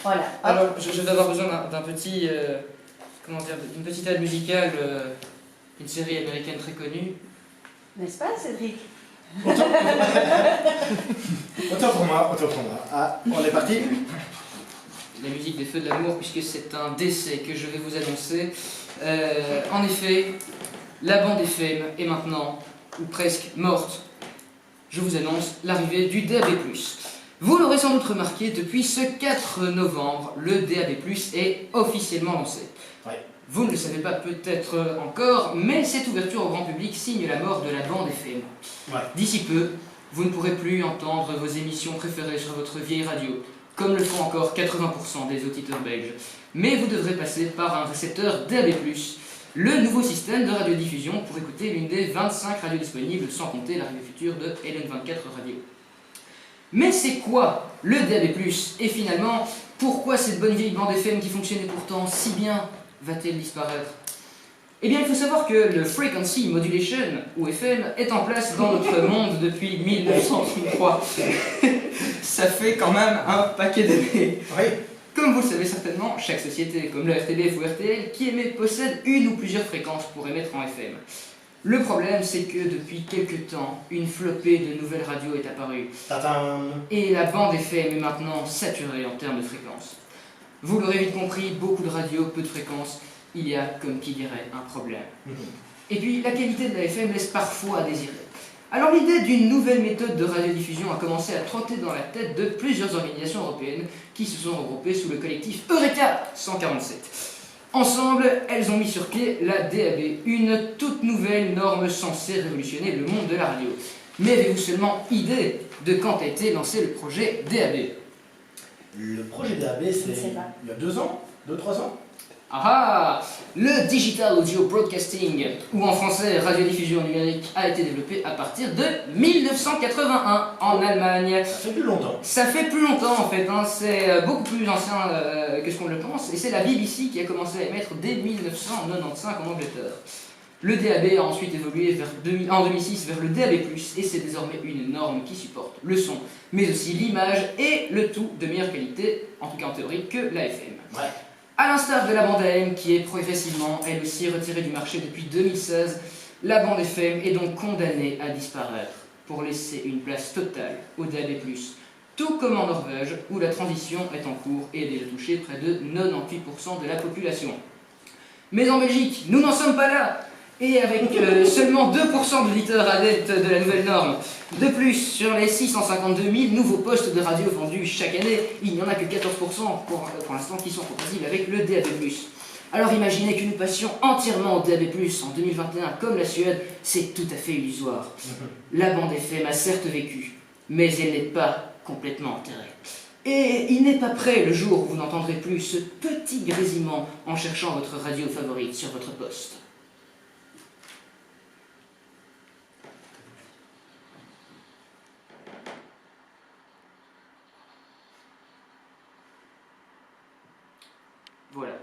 Voilà. Alors, je vais avoir besoin d'un petit, comment dire, d'une petite aide musicale, une série américaine très connue. N'est-ce pas, Cédric? Autant pour moi. Ah, on est parti. La musique des Feux de l'amour, puisque c'est un décès que je vais vous annoncer. En effet, la bande FM est maintenant, ou presque, morte. Je vous annonce l'arrivée du DAB+. Vous l'aurez sans doute remarqué, depuis ce 4 novembre, le DAB+, est officiellement lancé. Ouais. Vous ne le savez pas peut-être encore, mais cette ouverture au grand public signe la mort de la bande FM. Ouais. D'ici peu, vous ne pourrez plus entendre vos émissions préférées sur votre vieille radio, comme le font encore 80% des auditeurs belges. Mais vous devrez passer par un récepteur DAB+, le nouveau système de radiodiffusion pour écouter l'une des 25 radios disponibles, sans compter l'arrivée future de LN24 Radio. Mais c'est quoi le DAB+, et finalement, pourquoi cette bonne vieille bande FM qui fonctionnait pourtant si bien va-t-elle disparaître? Eh bien, il faut savoir que le Frequency Modulation, ou FM, est en place dans notre monde depuis 1933. Ça fait quand même un paquet d'années. Oui. Comme vous le savez certainement, chaque société, comme le RTBF ou RTL, qui émet possède une ou plusieurs fréquences pour émettre en FM. Le problème, c'est que depuis quelques temps, une flopée de nouvelles radios est apparue. Tadam. Et la bande FM est maintenant saturée en termes de fréquences. Vous l'aurez vite compris, beaucoup de radios, peu de fréquences, il y a, comme qui dirait, un problème. Et puis, la qualité de la FM laisse parfois à désirer. Alors l'idée d'une nouvelle méthode de radiodiffusion a commencé à trotter dans la tête de plusieurs organisations européennes qui se sont regroupées sous le collectif Eureka 147. Ensemble, elles ont mis sur pied la DAB, une toute nouvelle norme censée révolutionner le monde de la radio. Mais avez-vous seulement idée de quand a été lancé le projet DAB? Le projet DAB, c'est il y a 2 ans, 2-3 ans. Ah, le Digital Audio Broadcasting, ou en français radiodiffusion numérique, a été développé à partir de 1981 en Allemagne. Ça fait plus longtemps. Ça fait plus longtemps en fait, hein. C'est beaucoup plus ancien que ce qu'on le pense, et c'est la BBC qui a commencé à émettre dès 1995 en Angleterre. Le DAB a ensuite évolué en 2006 vers le DAB+, et c'est désormais une norme qui supporte le son, mais aussi l'image, et le tout de meilleure qualité, en tout cas en théorie, que la FM. Ouais. A l'instar de la bande AM qui est progressivement, elle aussi, retirée du marché depuis 2016, la bande FM est donc condamnée à disparaître pour laisser une place totale au DAB+, tout comme en Norvège où la transition est en cours et a déjà touché près de 98% de la population. Mais en Belgique, nous n'en sommes pas là, et avec seulement 2% d'auditeurs adeptes de la nouvelle norme. De plus, sur les 652 000 nouveaux postes de radio vendus chaque année, il n'y en a que 14% pour l'instant qui sont compatibles avec le DAB+. Alors imaginez que nous passions entièrement au DAB+, en 2021 comme la Suède, c'est tout à fait illusoire. La bande FM a certes vécu, mais elle n'est pas complètement enterrée. Et il n'est pas prêt le jour où vous n'entendrez plus ce petit grésillement en cherchant votre radio favorite sur votre poste. Voilà.